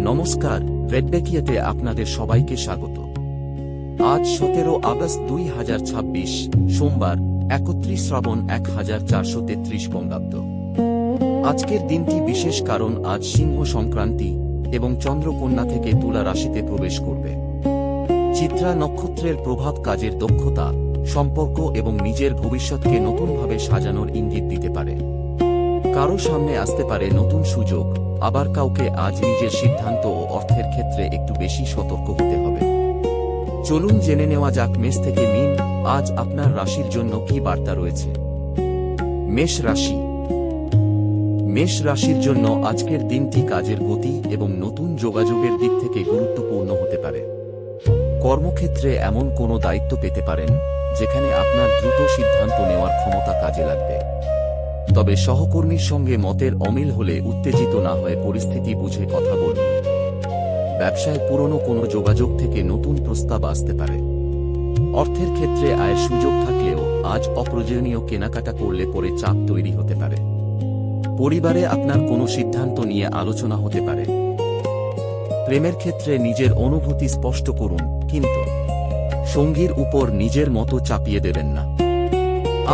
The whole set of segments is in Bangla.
নমস্কার, রেডবেকিয়াতে আপনাদের সবাইকে স্বাগত। আজ 17 আগস্ট 2026, সোমবার, 31 শ্রাবণ 1433 বঙ্গাব্দ। আজকের দিনটি বিশেষ কারণ আজ সিংহ সংক্রান্তি এবং চন্দ্রকন্যা থেকে তুলা রাশিতে প্রবেশ করবে। চিত্রা নক্ষত্রের প্রভাব কাজের দক্ষতা, সম্পর্ক এবং নিজের ভবিষ্যৎকে নতুনভাবে সাজানোর ইঙ্গিত দিতে পারে। কারো সামনে আসতে পারে নতুন সুযোগ, আবার কাউকে আজ নিজের সিদ্ধান্ত ও অর্থের ক্ষেত্রে একটু বেশি সতর্ক হতে হবে। চলুন জেনে নেওয়া যাক মেষ থেকে মীন আজ আপনার রাশির জন্য কি বার্তা রয়েছে। মেষ রাশি। মেষ রাশির জন্য আজকের দিনটি কাজের গতি এবং নতুন যোগাযোগের দিক থেকে গুরুত্বপূর্ণ হতে পারে। কর্মক্ষেত্রে এমন কোনো দায়িত্ব পেতে পারেন যেখানে আপনার দ্রুত সিদ্ধান্ত নেওয়ার ক্ষমতা কাজে লাগবে। তবে সহকর্মীর সঙ্গে মতের অমিল হলে উত্তেজিত না হয়ে পরিস্থিতি বুঝে কথা বলুন। ব্যবসায় পুরনো কোনো যোগাযোগ থেকে নতুন প্রস্তাব আসতে পারে। অর্থের ক্ষেত্রে আয়ের সুযোগ থাকলেও আজ অপ্রয়োজনীয় কেনাকাটা করলে পরে চাপ তৈরি হতে পারে। পরিবারে আপনার কোনো সিদ্ধান্ত নিয়ে আলোচনা হতে পারে। প্রেমের ক্ষেত্রে নিজের অনুভূতি স্পষ্ট করুন, কিন্তু সঙ্গীর উপর নিজের মতো চাপিয়ে দেবেন না।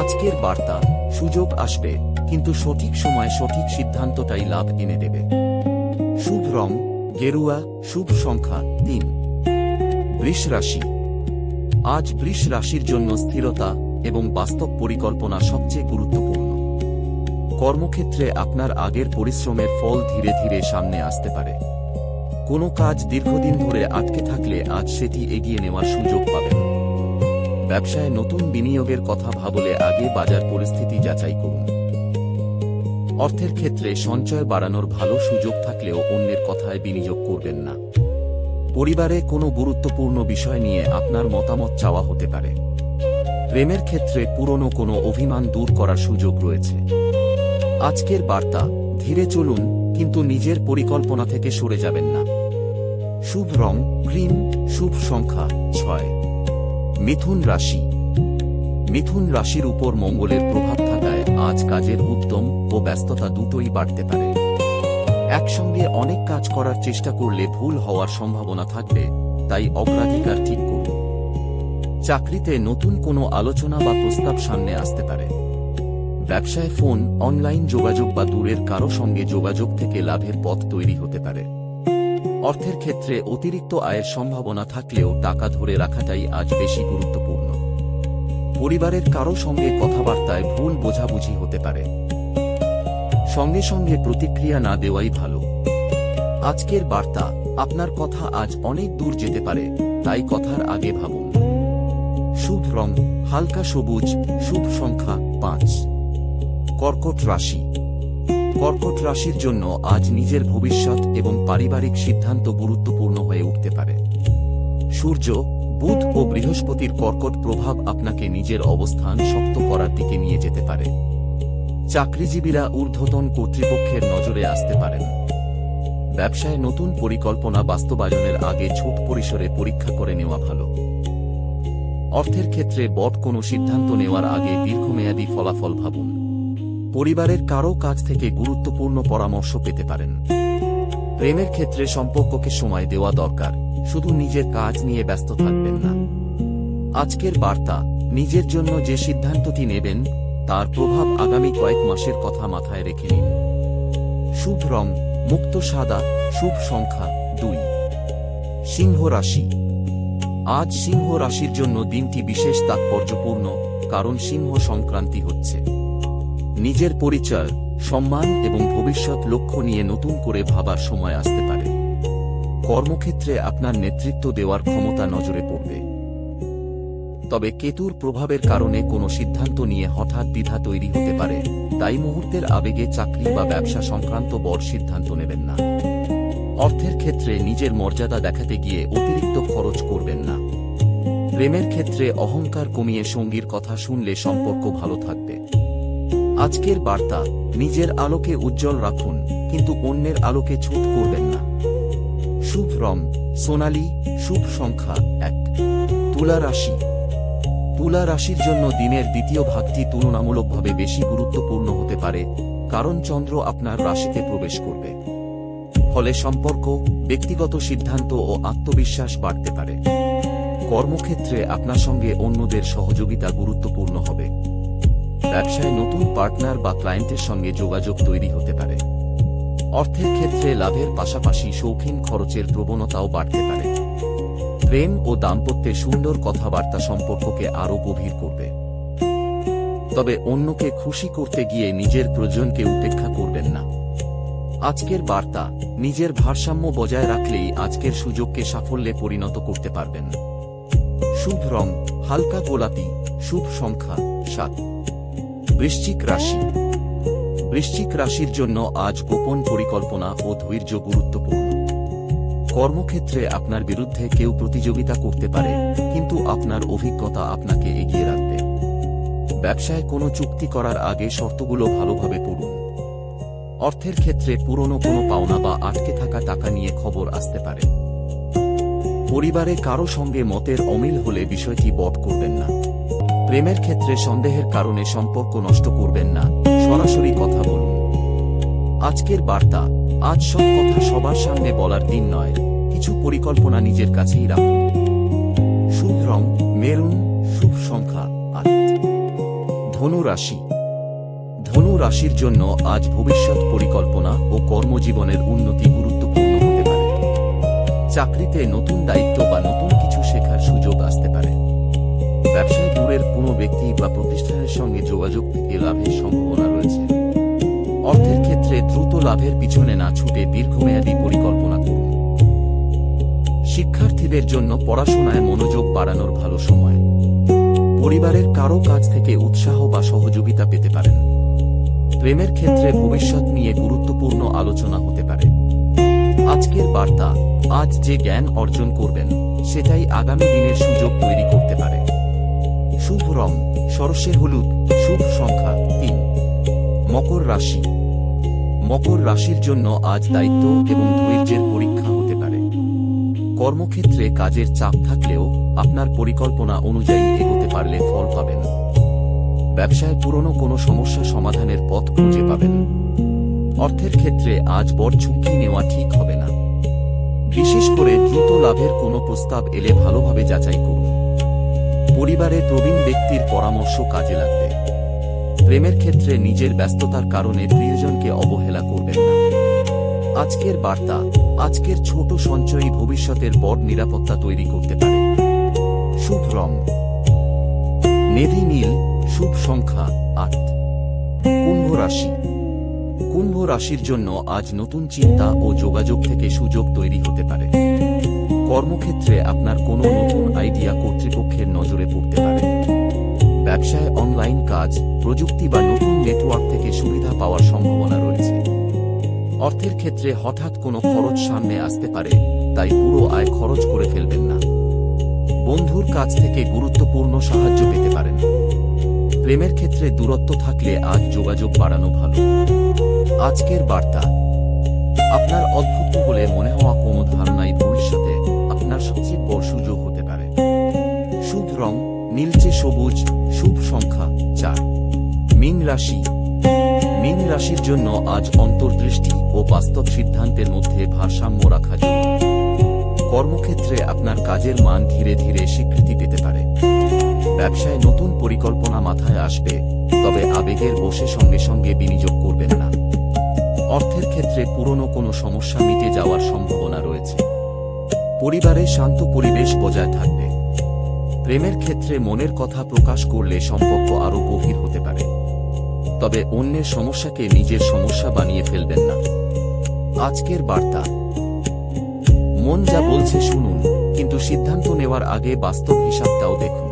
আজকের বার্তা, সুযোগ আসবে, কিন্তু সঠিক সময় সঠিক সিদ্ধান্তটাই লাভ এনে দেবে। শুভ রং গেরুয়া, শুভ সংখ্যা 3। বৃষ রাশি। আজ বৃষ রাশির জন্য স্থিরতা এবং বাস্তব পরিকল্পনা সবচেয়ে গুরুত্বপূর্ণ। কর্মক্ষেত্রে আপনার আগের পরিশ্রমের ফল ধীরে ধীরে সামনে আসতে পারে। কোনো কাজ দীর্ঘদিন ধরে আটকে থাকলে আজ সেটি এগিয়ে নেওয়ার সুযোগ পাবেন। ব্যবসায় নতুন বিনিয়োগের কথা ভাবলে আগে বাজার পরিস্থিতি যাচাই করুন। অর্থের ক্ষেত্রে সঞ্চয় বাড়ানোর ভালো সুযোগ থাকলেও অন্যের কথায় বিনিয়োগ করবেন না। পরিবারে কোনো গুরুত্বপূর্ণ বিষয় নিয়ে আপনার মতামত চাওয়া হতে পারে। প্রেমের ক্ষেত্রে পুরনো কোনো অভিমান দূর করার সুযোগ রয়েছে। আজকের বার্তা, ধীরে চলুন, কিন্তু নিজের পরিকল্পনা থেকে সরে যাবেন না। শুভ রং গ্রিন, শুভ সংখ্যা 6। মিথুন রাশি। মিথুন রাশির উপর মঙ্গলের প্রভাব থাকায় আজ কাজের উদ্যম ও ব্যস্ততা দুটোই বাড়তে পারে। একসঙ্গে অনেক কাজ করার চেষ্টা করলে ভুল হওয়ার সম্ভাবনা থাকবে, তাই অগ্রাধিকার ঠিক করুন। চাকরিতে নতুন কোনো আলোচনা বা প্রস্তাব সামনে আসতে পারে। ব্যবসায় ফোন, অনলাইন যোগাযোগ বা দূরের কারো সঙ্গে যোগাযোগ থেকে লাভের পথ তৈরি হতে পারে। অর্থের ক্ষেত্রে অতিরিক্ত আয়ের সম্ভাবনা থাকলেও টাকা ধরে রাখাটাই আজ বেশি গুরুত্বপূর্ণ। পরিবারের কারো সঙ্গে কথাবার্তায় ভুল বোঝাবুঝি হতে পারে। সঙ্গে সঙ্গে প্রতিক্রিয়া না দেওয়াই ভালো। আজকের বার্তা, আপনার কথা আজ অনেক দূর যেতে পারে, তাই কথার আগে ভাবুন। শুভ রং হালকা সবুজ, শুভ সংখ্যা 5। কর্কট রাশি। কর্কট রাশির জন্য আজ নিজের ভবিষ্যৎ এবং পারিবারিক সিদ্ধান্ত গুরুত্বপূর্ণ হয়ে উঠতে পারে। সূর্য, বুধ ও বৃহস্পতির কর্কট প্রভাব আপনাকে নিজের অবস্থান শক্ত করার দিকে নিয়ে যেতে পারে। চাকরিজীবীরা ঊর্ধ্বতন কর্তৃপক্ষের নজরে আসতে পারেন। ব্যবসায় নতুন পরিকল্পনা বাস্তবায়নের আগে ছোট পরিসরে পরীক্ষা করে নেওয়া ভালো। অর্থের ক্ষেত্রে বড় কোনো সিদ্ধান্ত নেওয়ার আগে দীর্ঘমেয়াদী ফলাফল ভাবুন। পরিবারের কারো কাছ থেকে গুরুত্বপূর্ণ পরামর্শ পেতে পারেন। প্রেমের ক্ষেত্রে সম্পর্ককে সময় দেওয়া দরকার, শুধু নিজের কাজ নিয়ে ব্যস্ত থাকবেন না। আজকের বার্তা, নিজের জন্য যে সিদ্ধান্তটি নেবেন তার প্রভাব আগামী কয়েক মাসের কথা মাথায় রেখে নিন। শুভ রং মুক্ত সাদা, শুভ সংখ্যা 2। সিংহ রাশি। আজ সিংহ রাশির জন্য দিনটি বিশেষ তাৎপর্যপূর্ণ, কারণ সিংহ সংক্রান্তি হচ্ছে। নিজের পরিচয়, সম্মান এবং ভবিষ্যৎ লক্ষ্য নিয়ে নতুন করে ভাবার সময় আসতে পারে। কর্মক্ষেত্রে আপনার নেতৃত্ব দেওয়ার ক্ষমতা নজরে পড়বে। তবে কেতুর প্রভাবের কারণে কোনো সিদ্ধান্ত নিয়ে হঠাৎ দ্বিধা তৈরি হতে পারে, তাই মুহূর্তের আবেগে চাকরি বা ব্যবসা সংক্রান্ত বড় সিদ্ধান্ত নেবেন না। অর্থের ক্ষেত্রে নিজের মর্যাদা দেখাতে গিয়ে অতিরিক্ত খরচ করবেন না। প্রেমের ক্ষেত্রে অহংকার কমিয়ে সঙ্গীর কথা শুনলে সম্পর্ক ভালো থাকবে। আজকের বার্তা, নিজের আলোকে উজ্জ্বল রাখুন, কিন্তু অন্যের আলোকে ছুট করবেন না। শুভ রং সোনালী, শুভ সংখ্যা 1। তুলা রাশি। তুলা রাশির জন্য দিনের দ্বিতীয় ভাগটি তুলনামূলকভাবে বেশি গুরুত্বপূর্ণ হতে পারে, কারণ চন্দ্র আপনার রাশিতে প্রবেশ করবে। ফলে সম্পর্ক, ব্যক্তিগত সিদ্ধান্ত ও আত্মবিশ্বাস বাড়তে পারে। কর্মক্ষেত্রে আপনার সঙ্গে অন্যদের সহযোগিতা গুরুত্বপূর্ণ হবে। ব্যবসায় নতুন পার্টনার বা ক্লায়েন্টের সঙ্গে যোগাযোগ তৈরি হতে পারে। অর্থের ক্ষেত্রে লাভের পাশাপাশি শৌখিন খরচের প্রবণতাও বাড়তে পারে। প্রেম ও দাম্পত্যে সুন্দর কথাবার্তা সম্পর্ককে আরও গভীর করবে। তবে অন্যকে খুশি করতে গিয়ে নিজের প্রয়োজনকে উপেক্ষা করবেন না। আজকের বার্তা: নিজের ভারসাম্য বজায় রাখলেই আজকের সুযোগকে সাফল্যে পরিণত করতে পারবেন। শুভ রং হালকা গোলাপি। শুভ সংখ্যা 7। বৃশ্চিক রাশি। বৃশ্চিক রাশির জন্য আজ গোপন পরিকল্পনা ও ধৈর্য গুরুত্বপূর্ণ। কর্মক্ষেত্রে আপনার বিরুদ্ধে কেউ প্রতিযোগিতা করতে পারে, কিন্তু আপনার অভিজ্ঞতা আপনাকে এগিয়ে রাখবে। ব্যবসায় কোনো চুক্তি করার আগে শর্তগুলো ভালোভাবে পড়ুন। অর্থের ক্ষেত্রে পুরনো কোনো পাওনা বা আটকে থাকা টাকা নিয়ে খবর আসতে পারে। পরিবারে কারো সঙ্গে মতের অমিল হলে বিষয়টি বট করবেন না। প্রেমের ক্ষেত্রে সন্দেহের কারণে সম্পর্ক নষ্ট করবেন না, সরাসরি কথা বলুন। আজকের বার্তা: আজ সব কথা সবার সামনে বলার দিন নয়, কিছু পরিকল্পনা নিজের কাছেই রাখুন। শুভ রং মেরুন। শুভ সংখ্যা 8। ধনু রাশি। ধনু রাশির জন্য আজ ভবিষ্যৎ পরিকল্পনা ও কর্মজীবনের উন্নতি গুরুত্বপূর্ণ হতে পারে। চাকরিতে নতুন দায়িত্ব বা নতুন কিছু শেখার সুযোগ আসতে পারে। ব্যবসায় দূরের কোনো ব্যক্তি বা প্রতিষ্ঠানের সঙ্গে যোগাযোগ থেকে লাভের সম্ভাবনা রয়েছে। অর্থের ক্ষেত্রে দ্রুত লাভের পিছনে না ছুটে দীর্ঘমেয়াদী পরিকল্পনা করুন। শিক্ষার্থীদের জন্য পড়াশোনায় মনোযোগ বাড়ানোর ভালো সময়। পরিবারের কারো কাছ থেকে উৎসাহ বা সহযোগিতা পেতে পারেন। প্রেমের ক্ষেত্রে ভবিষ্যৎ নিয়ে গুরুত্বপূর্ণ আলোচনা হতে পারে। আজকের বার্তা: আজ যে জ্ঞান অর্জন করবেন সেটাই আগামী দিনের সুযোগ তৈরি করতে পারে। শুভ রং সরষে হলুদ। শুভ সংখ্যা 3। মকর রাশি। মকর রাশির জন্য আজ দায়িত্ব এবং ধৈর্যের পরীক্ষা হতে পারে। কর্মক্ষেত্রে কাজের চাপ থাকলেও আপনার পরিকল্পনা অনুযায়ী এগোতে পারলে ফল পাবেন। ব্যবসায় পুরনো কোনো সমস্যা সমাধানের পথ খুঁজে পাবেন। অর্থের ক্ষেত্রে আজ বড় ঝুঁকি নেওয়া ঠিক হবে না। বিশেষ করে দ্রুত লাভের কোনো প্রস্তাব এলে ভালোভাবে যাচাই করুন। পরিবারে প্রবীণ ব্যক্তির পরামর্শ কাজে লাগবে। প্রেমের ক্ষেত্রে নিজের ব্যস্ততার কারণে প্রিয়জনকে অবহেলা করবেন না। আজকের বার্তা: আজকের ছোট সঞ্চয়ই ভবিষ্যতের বড় নিরাপত্তা তৈরি করতে পারে। শুভ রং নেভি নীল। শুভ সংখ্যা 8। কুম্ভ রাশি। কুম্ভ রাশির জন্য আজ নতুন চিন্তা ও যোগাযোগ থেকে সুযোগ তৈরি হতে পারে। কর্মক্ষেত্রে আপনার কোনো নতুন আইডিয়া কর্তৃপক্ষের নজরে পড়তে পারে। ব্যবসায় অনলাইন কাজ, প্রযুক্তি বা নতুন নেটওয়ার্ক থেকে সুবিধা পাওয়ার সম্ভাবনা রয়েছে। অর্থের ক্ষেত্রে হঠাৎ কোনো খরচ সামনে আসতে পারে, তাই পুরো আয় খরচ করে ফেলবেন না। বন্ধুর কাছ থেকে গুরুত্বপূর্ণ সাহায্য পেতে পারেন। প্রেমের ক্ষেত্রে দূরত্ব থাকলে আজ যোগাযোগ বাড়ানো ভালো। আজকের বার্তা: আপনার অদ্ভুত বলে মনে হওয়া কোনো ধারণাই ভবিষ্যতে আপনার সবচেয়ে বড় সুযোগ হতে পারে। শুভ রং নীলচে সবুজ। শুভ সংখ্যা 4। মীন রাশি। মীন রাশির জন্য আজ অন্তর্দৃষ্টি ও বাস্তব সিদ্ধান্তের মধ্যে ভারসাম্য রাখা জরুরি। কর্মক্ষেত্রে আপনার কাজের মান ধীরে ধীরে স্বীকৃতি পেতে পারে। ব্যবসায় নতুন পরিকল্পনা মাথায় আসবে, তবে আবেগের বশে সঙ্গে সঙ্গে বিনিয়োগ করবেন না। অর্থের ক্ষেত্রে পুরনো কোনো সমস্যা মিটে যাওয়ার সম্ভাবনা রয়েছে। পরিবারে শান্ত পরিবেশ বজায় থাকবে। প্রেমের ক্ষেত্রে মনের কথা প্রকাশ করলে সম্পর্ক আরও গভীর হতে পারে। তবে অন্যের সমস্যাকে নিজের সমস্যা বানিয়ে ফেলবেন না। আজকের বার্তা: মন যা বলছে শুনুন, কিন্তু সিদ্ধান্ত নেওয়ার আগে বাস্তব হিসাবটাও দেখুন।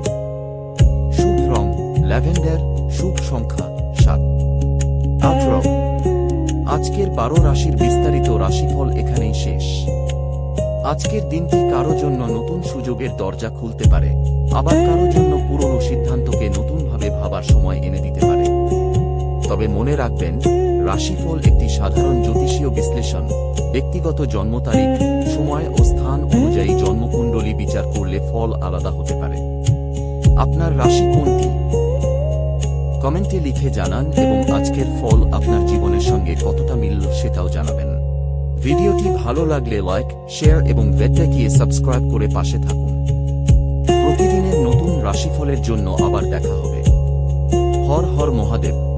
শুভ রং ল্যাভেন্ডার। শুভ সংখ্যা 7। 18। আজকের 12 রাশির বিস্তারিত রাশিফল এখানেই শেষ। আজকের দিনটি কারো জন্য নতুন সুযোগের দরজা খুলতে পারে, আবার কারো জন্য পুরনো সিদ্ধান্তকে নতুনভাবে ভাবার সময় এনে দিতে পারে। তবে মনে রাখবেন, রাশিফল একটি সাধারণ জ্যোতিষীয় বিশ্লেষণ। ব্যক্তিগত জন্ম তারিখ, সময় ও স্থান অনুযায়ী জন্মকুণ্ডলী বিচার করলে ফল আলাদা হতে পারে। আপনার রাশি কোনটি? কমেন্টে লিখে জানান এবং আজকের ফল আপনার জীবনের সঙ্গে কতটা মিলল সেটাও জানাবেন। ভিডিওটি ভালো লাগলে লাইক, শেয়ার এবং বেলটাকে সাবস্ক্রাইব করে পাশে থাকুন। প্রতিদিনের নতুন রাশিফলের জন্য আবার দেখা হবে। হর হর মহাদেব।